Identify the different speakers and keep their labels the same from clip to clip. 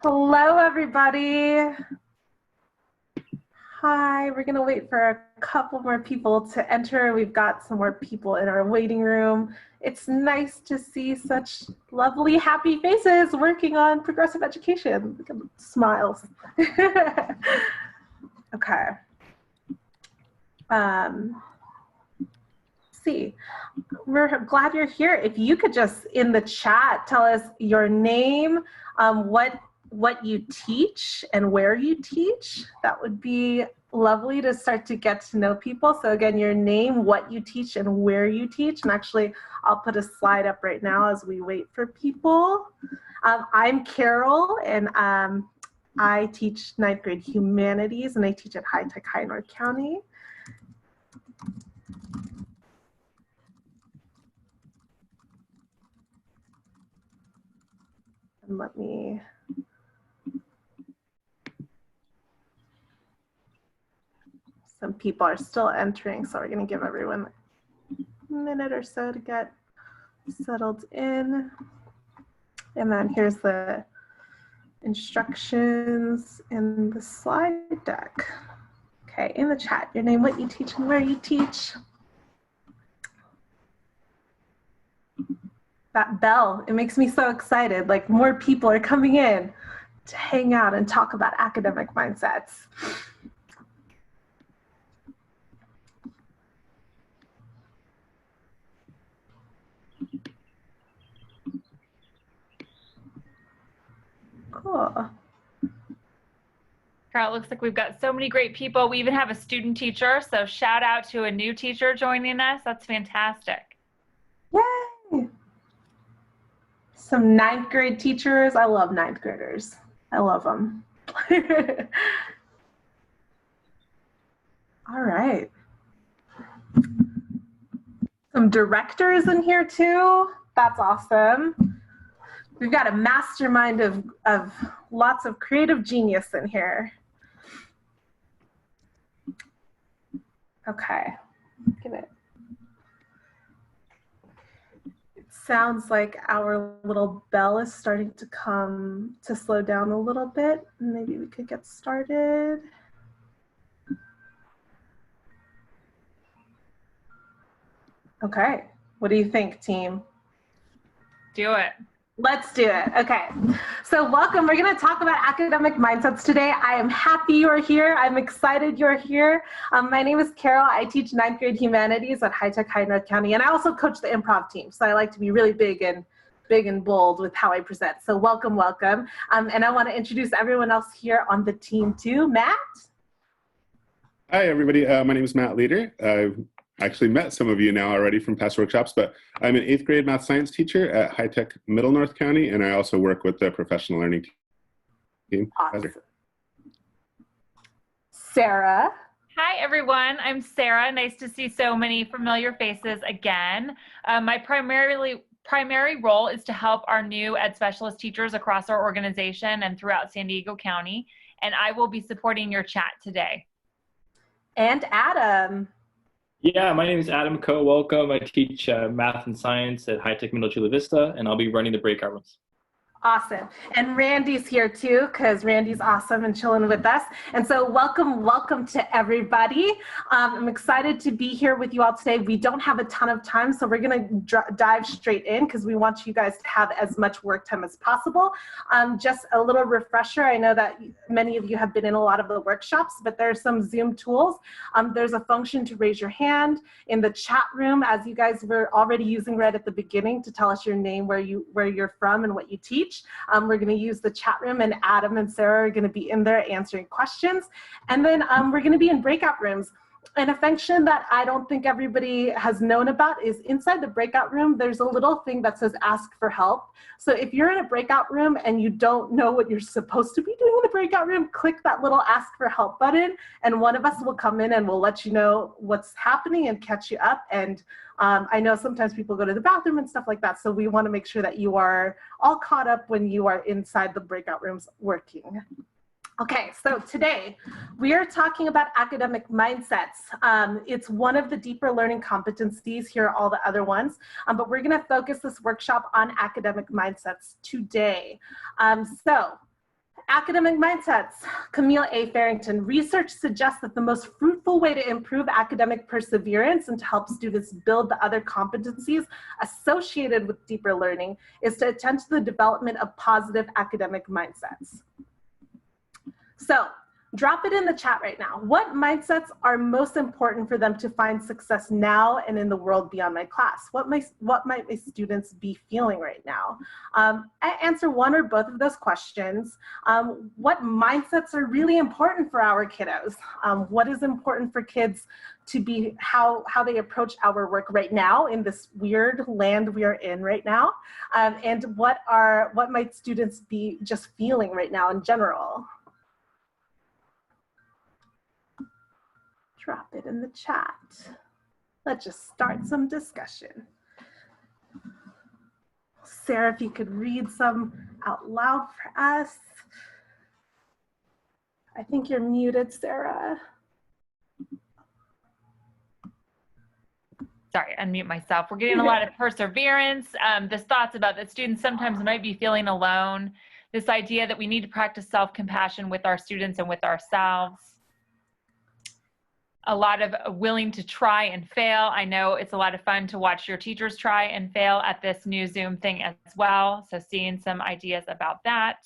Speaker 1: Hello, everybody. Hi, we're going to wait for a couple more people to enter. We've got some more people in our waiting room. It's nice to see such lovely, happy faces working on progressive education. Look at the smiles. Okay. See, we're glad you're here. If you could just in the chat tell us your name, what you teach and where you teach, that would be lovely to start to get to know people. So again, your name, what you teach, and where you teach. And actually, I'll put a slide up right now as we wait for people. I'm Carol, and I teach 9th grade humanities, and I teach at High Tech High North County. And let me some people are still entering, so we're going to give everyone a minute or so to get settled in. And then here's the instructions in the slide deck. Okay, in the chat, your name, what you teach, and where you teach. That bell, it makes me so excited. Like more people are coming in to hang out and talk about academic mindsets. Cool.
Speaker 2: Carol, it looks like we've got so many great people. We even have a student teacher, so shout out to a new teacher joining us. That's fantastic.
Speaker 1: Yay! Some 9th grade teachers. I love 9th graders. I love them. All right. Some directors in here too. That's awesome. We've got a mastermind of lots of creative genius in here. Okay. Give it. It sounds like our little bell is starting to slow down a little bit. Maybe we could get started. Okay. What do you think, team?
Speaker 2: Do it.
Speaker 1: Let's do it. Okay. So welcome. We're going to talk about academic mindsets today. I am happy you're here. I'm excited you're here. My name is Carol. I teach 9th grade humanities at High Tech High North County, and I also coach the improv team. So I like to be really big and bold with how I present. So welcome, welcome. And I want to introduce everyone else here on the team too. Matt?
Speaker 3: Hi, everybody. My name is Matt Leader. I've actually met some of you now already from past workshops, but I'm an 8th grade math science teacher at High Tech Middle North County, and I also work with the professional learning team.
Speaker 1: Awesome. Sarah?
Speaker 2: Hi, everyone. I'm Sarah. Nice to see so many familiar faces again. My primary role is to help our new ed specialist teachers across our organization and throughout San Diego County, and I will be supporting your chat today.
Speaker 1: And Adam?
Speaker 4: Yeah, my name is Adam Coe. Welcome. I teach math and science at High Tech Middle Chula Vista, and I'll be running the breakout rooms.
Speaker 1: Awesome. And Randy's here too, because Randy's awesome and chilling with us. And so welcome to everybody. I'm excited to be here with you all today. We don't have a ton of time, so we're going to dive straight in because we want you guys to have as much work time as possible. Just a little refresher. I know that many of you have been in a lot of the workshops, but there's some Zoom tools. There's a function to raise your hand in the chat room, as you guys were already using right at the beginning, to tell us your name, where you're from, and what you teach. We're going to use the chat room, and Adam and Sarah are going to be in there answering questions. And then we're going to be in breakout rooms. And a function that I don't think everybody has known about is inside the breakout room, there's a little thing that says ask for help. So if you're in a breakout room and you don't know what you're supposed to be doing in the breakout room, click that little ask for help button, and one of us will come in and we'll let you know what's happening and catch you up. And I know sometimes people go to the bathroom and stuff like that, so we want to make sure that you are all caught up when you are inside the breakout rooms working. Okay, so today we are talking about academic mindsets. It's one of the deeper learning competencies. Here are all the other ones, but we're going to focus this workshop on academic mindsets today. So academic mindsets. Camille A. Farrington, research suggests that the most fruitful way to improve academic perseverance and to help students build the other competencies associated with deeper learning is to attend to the development of positive academic mindsets. So, drop it in the chat right now. What mindsets are most important for them to find success now and in the world beyond my class? What might my students be feeling right now? I answer one or both of those questions. What mindsets are really important for our kiddos? What is important for kids to be, how they approach our work right now in this weird land we are in right now? And what might students be just feeling right now in general? Drop it in the chat. Let's just start some discussion. Sarah, if you could read some out loud for us. I think you're muted, Sarah.
Speaker 2: Sorry, unmute myself. We're getting a lot of perseverance. This thoughts about that students sometimes might be feeling alone. This idea that we need to practice self-compassion with our students and with ourselves. A lot of willing to try and fail. I know it's a lot of fun to watch your teachers try and fail at this new Zoom thing as well. So seeing some ideas about that.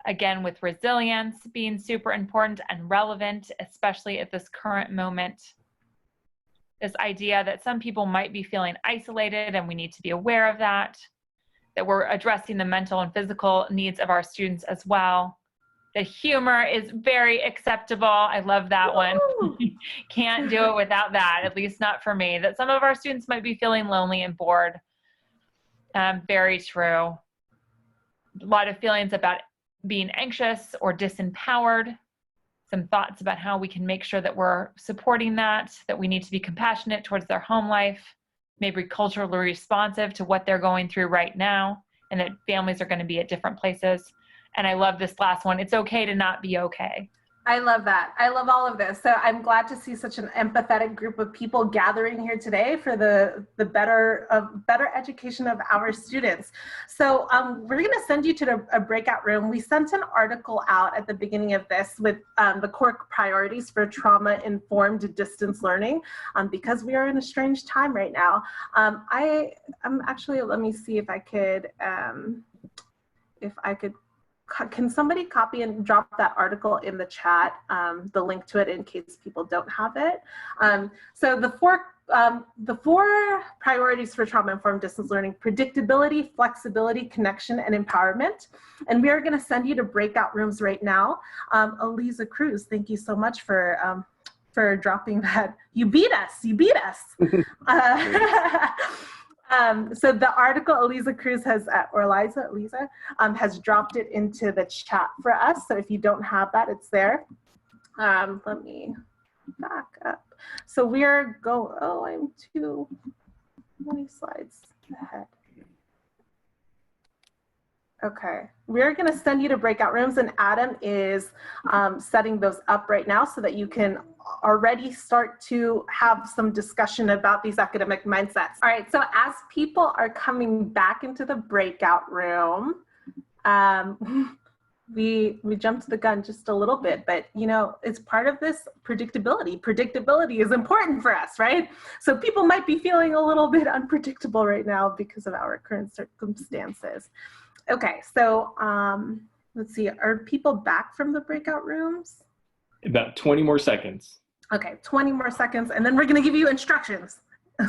Speaker 2: Again, with resilience being super important and relevant, especially at this current moment. This idea that some people might be feeling isolated and we need to be aware of that we're addressing the mental and physical needs of our students as well. The humor is very acceptable. I love that one. Can't do it without that, at least not for me. That some of our students might be feeling lonely and bored. Very true. A lot of feelings about being anxious or disempowered. Some thoughts about how we can make sure that we're supporting that we need to be compassionate towards their home life, maybe culturally responsive to what they're going through right now, and that families are going to be at different places. And I love this last one. It's okay to not be okay.
Speaker 1: I love that. I love all of this. So I'm glad to see such an empathetic group of people gathering here today for the better education of our students. So we're going to send you to a breakout room. We sent an article out at the beginning of this with the core priorities for trauma-informed distance learning because we are in a strange time right now. I'm actually, let me see if I could, can somebody copy and drop that article in the chat, the link to it in case people don't have it. So the four priorities for trauma-informed distance learning: predictability, flexibility, connection, and empowerment. And we are gonna send you to breakout rooms right now. Eliza Cruz, thank you so much for dropping that. You beat us, you beat us. So the article Eliza Cruz has, or Eliza has dropped it into the chat for us. So if you don't have that, it's there. Let me back up. So we are I'm too many slides ahead. Okay, we're gonna send you to breakout rooms, and Adam is setting those up right now so that you can already start to have some discussion about these academic mindsets. All right, so as people are coming back into the breakout room, we jumped the gun just a little bit, but you know, it's part of this predictability. Predictability is important for us, right? So people might be feeling a little bit unpredictable right now because of our current circumstances. Okay, so let's see, are people back from the breakout rooms?
Speaker 4: About 20 more seconds.
Speaker 1: Okay, 20 more seconds, and then we're gonna give you instructions.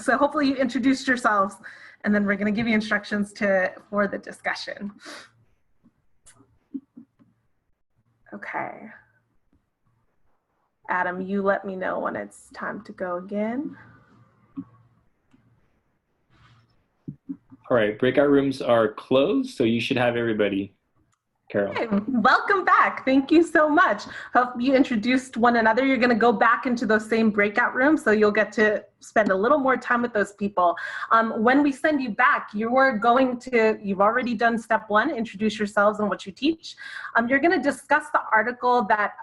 Speaker 1: So hopefully you introduced yourselves, and then we're gonna give you instructions for the discussion. Okay. Adam, you let me know when it's time to go again.
Speaker 4: All right, breakout rooms are closed, so you should have everybody. Carol.
Speaker 1: Hey, welcome back. Thank you so much. Hope you introduced one another. You're going to go back into those same breakout rooms, so you'll get to spend a little more time with those people. When we send you back, you've already done step one, introduce yourselves and what you teach. You're going to discuss the article that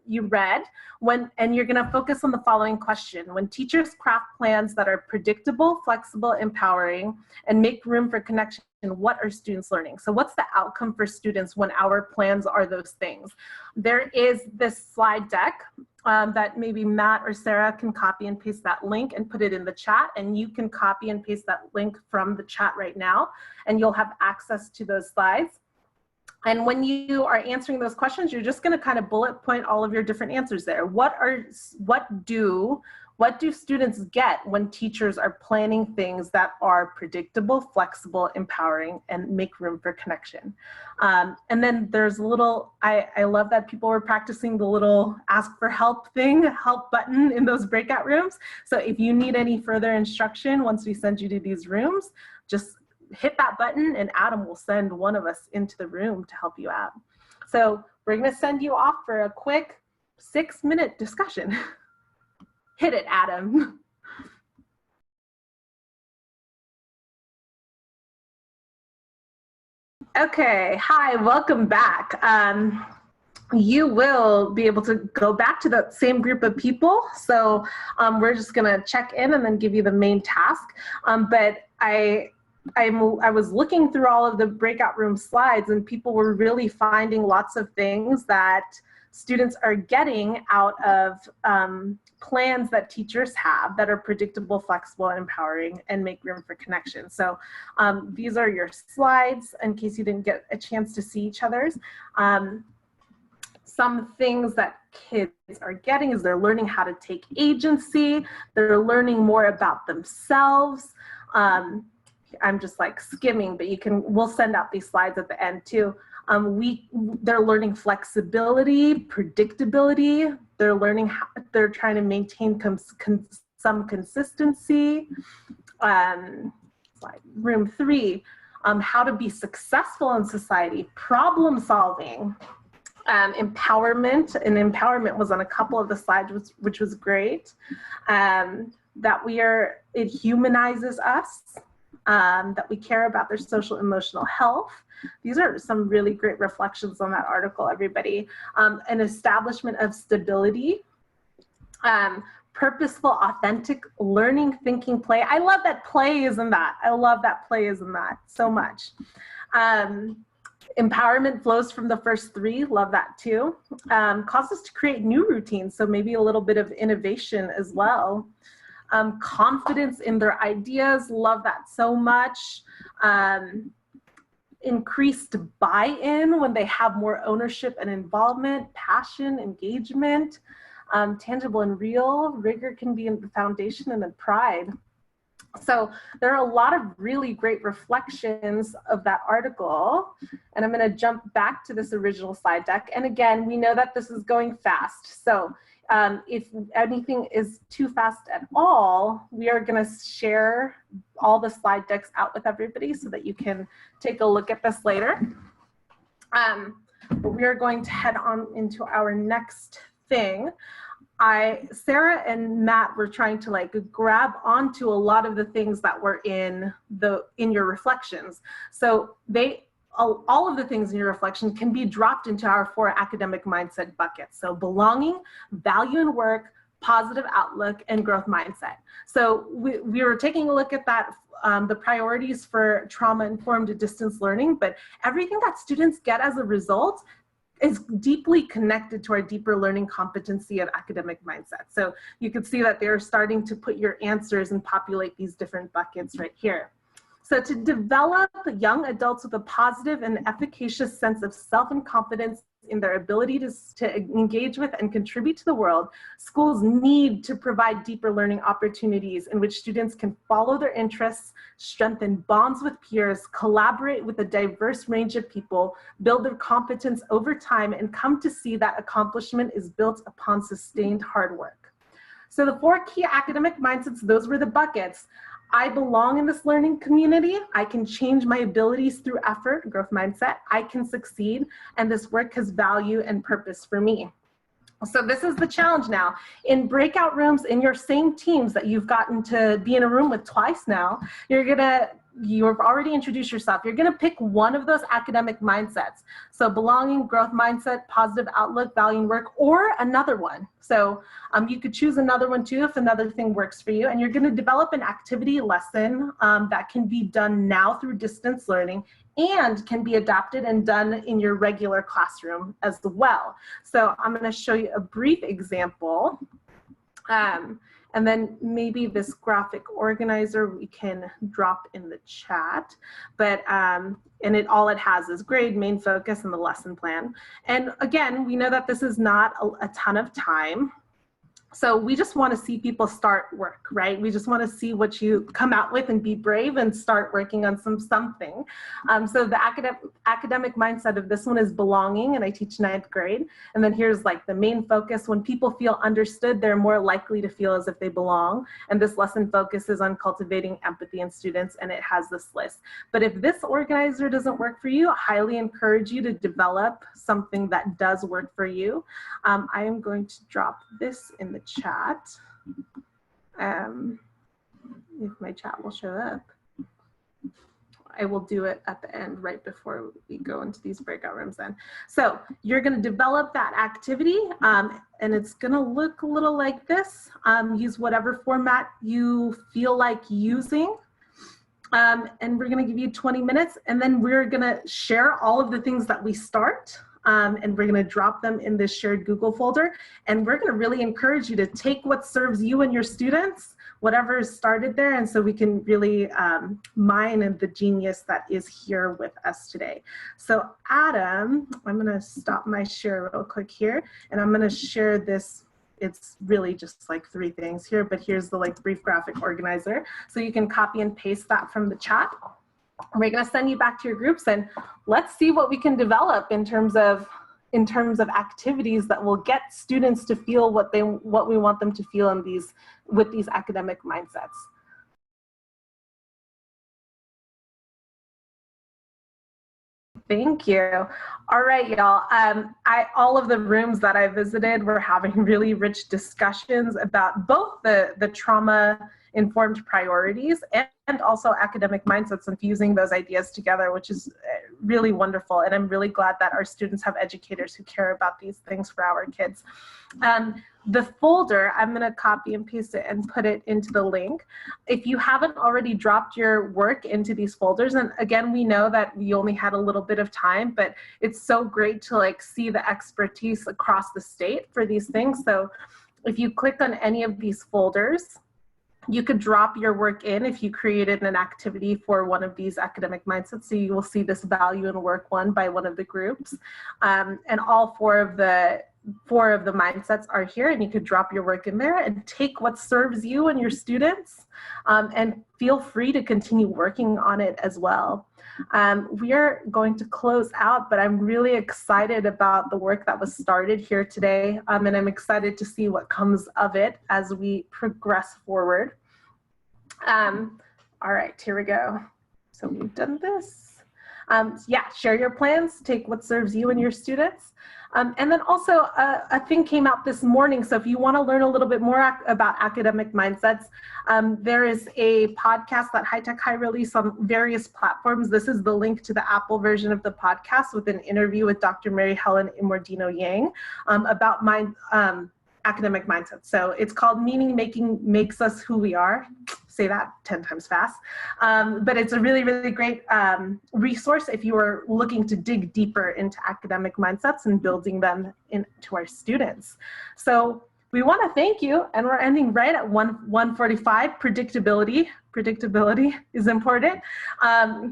Speaker 1: you read, and you're going to focus on the following question. When teachers craft plans that are predictable, flexible, empowering, and make room for connection what are students learning? So what's the outcome for students when our plans are those things? There is this slide deck that maybe Matt or Sarah can copy and paste that link and put it in the chat, and you can copy and paste that link from the chat right now, and you'll have access to those slides. And when you are answering those questions, you're just going to kind of bullet point all of your different answers there. What do students get when teachers are planning things that are predictable, flexible, empowering, and make room for connection? And then there's a little, I love that people were practicing the little ask for help thing, help button in those breakout rooms. So if you need any further instruction, once we send you to these rooms, just hit that button and Adam will send one of us into the room to help you out. So we're gonna send you off for a quick 6-minute discussion. Hit it, Adam. Okay, hi, welcome back. You will be able to go back to that same group of people. So we're just gonna check in and then give you the main task. But I was looking through all of the breakout room slides, and people were really finding lots of things that students are getting out of plans that teachers have that are predictable, flexible, and empowering, and make room for connection. So these are your slides in case you didn't get a chance to see each other's. Some things that kids are getting is they're learning how to take agency. They're learning more about themselves. I'm just like skimming, but we'll send out these slides at the end too. They're learning flexibility, predictability. They're learning how they're trying to maintain some consistency. Room 3, how to be successful in society, problem solving, empowerment, and empowerment was on a couple of the slides, which was great. It humanizes us. That we care about their social emotional health. These are some really great reflections on that article, everybody. An establishment of stability, purposeful, authentic learning, thinking, play. I love that play is in that. I love that play is in that so much. Empowerment flows from the first 3, love that too. Causes to create new routines, so maybe a little bit of innovation as well. Confidence in their ideas, love that so much. Increased buy-in when they have more ownership and involvement, passion, engagement, tangible and real, rigor can be in the foundation, and then pride. So there are a lot of really great reflections of that article, and I'm going to jump back to this original slide deck. And again, we know that this is going fast, so if anything is too fast at all, we are going to share all the slide decks out with everybody so that you can take a look at this later. But we are going to head on into our next thing. Sarah and Matt were trying to like grab onto a lot of the things that were in your reflections. So all of the things in your reflection can be dropped into our 4 academic mindset buckets. So belonging, value in work, positive outlook, and growth mindset. So we were taking a look at that, the priorities for trauma-informed distance learning, but everything that students get as a result is deeply connected to our deeper learning competency and academic mindset. So you can see that they're starting to put your answers and populate these different buckets right here. So to develop young adults with a positive and efficacious sense of self and confidence in their ability to engage with and contribute to the world, schools need to provide deeper learning opportunities in which students can follow their interests, strengthen bonds with peers, collaborate with a diverse range of people, build their competence over time, and come to see that accomplishment is built upon sustained hard work. So the 4 key academic mindsets, those were the buckets. I belong in this learning community. I can change my abilities through effort, growth mindset. I can succeed, and this work has value and purpose for me. So this is the challenge now. In breakout rooms, in your same teams that you've gotten to be in a room with twice now, you've already introduced yourself. You're gonna pick one of those academic mindsets. So belonging, growth mindset, positive outlook, valuing work, or another one. So you could choose another one too if another thing works for you. And you're gonna develop an activity lesson that can be done now through distance learning and can be adapted and done in your regular classroom as well. So I'm gonna show you a brief example. And then maybe this graphic organizer we can drop in the chat. But, and all it has is grade, main focus, and the lesson plan. And again, we know that this is not a ton of time. So we just want to see people start work, right? We just want to see what you come out with and be brave and start working on something. So the academic mindset of this one is belonging, and I teach 9th grade. And then here's like the main focus. When people feel understood, they're more likely to feel as if they belong. And this lesson focuses on cultivating empathy in students, and it has this list. But if this organizer doesn't work for you, I highly encourage you to develop something that does work for you. I am going to drop this in the chat, if my chat will show up. I will do it at the end right before we go into these breakout rooms then. So you're going to develop that activity and it's going to look a little like this. Use whatever format you feel like using. And we're going to give you 20 minutes, and then we're going to share all of the things that we start. And we're going to drop them in this shared Google folder. And we're going to really encourage you to take what serves you and your students, whatever is started there, and so we can really mine the genius that is here with us today. So Adam, I'm going to stop my share real quick here, and I'm going to share this. It's really just like 3 things here, but here's the like brief graphic organizer. So you can copy and paste that from the chat. We're going to send you back to your groups, and let's see what we can develop in terms of activities that will get students to feel what we want them to feel in with these academic mindsets. Thank you. All right, y'all. All of the rooms that I visited were having really rich discussions about both the trauma-informed priorities and also academic mindsets, and fusing those ideas together, which is really wonderful. And I'm really glad that our students have educators who care about these things for our kids. The folder, I'm going to copy and paste it and put it into the link. If you haven't already dropped your work into these folders, and again, we know that we only had a little bit of time, but it's so great to like see the expertise across the state for these things. So if you click on any of these folders, you could drop your work in if you created an activity for one of these academic mindsets. So you will see this value and work one by one of the groups. And all four of the mindsets are here, and you could drop your work in there and take what serves you and your students, and feel free to continue working on it as well. We are going to close out, but I'm really excited about the work that was started here today, and I'm excited to see what comes of it as we progress forward. All right, here we go. So we've done this. Yeah, share your plans, take what serves you and your students. And then also a thing came out this morning. So if you want to learn a little bit more about academic mindsets, there is a podcast that High Tech High released on various platforms. This is the link to the Apple version of the podcast with an interview with Dr. Mary Helen Imordino Yang about academic mindsets. So it's called Meaning Making Makes Us Who We Are. Say that 10 times fast. But it's a really, really great resource if you are looking to dig deeper into academic mindsets and building them into our students. So we want to thank you, and we're ending right at 1:45. Predictability is important.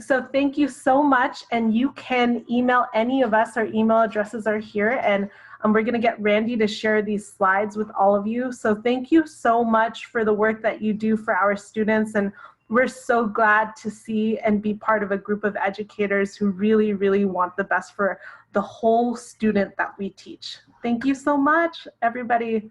Speaker 1: So thank you so much, and you can email any of us. Our email addresses are here, and we're going to get Randy to share these slides with all of you. So thank you so much for the work that you do for our students, and we're so glad to see and be part of a group of educators who really, really want the best for the whole student that we teach. Thank you so much, everybody.